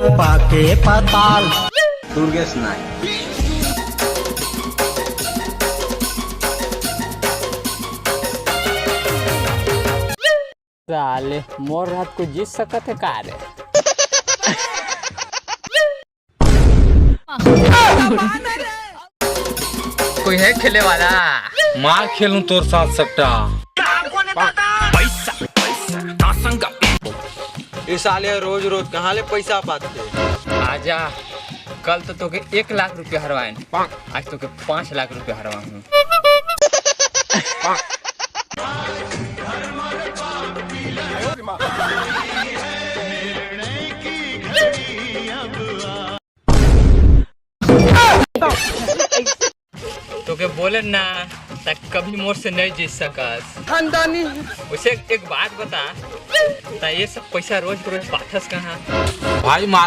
पाके पाताल दुर्गेश नायक। साले मोर रात को जीत सकत है का रे? कोई है खेले वाला? मार खेलूं तोर साथ सकटा। ये साले रोज रोज कहाँ ले पैसा पाते? आजा, कल तो तोके 1 लाख रुपया हरवाए, आज तोके 5 लाख रुपया हरवा हूँ। तोके बोले ना तक कभी मोर से नहीं जीत सकस। खानदानी उसे एक बात बता, ये सब पैसा रोज रोज पाठस कहाँ? भाई मार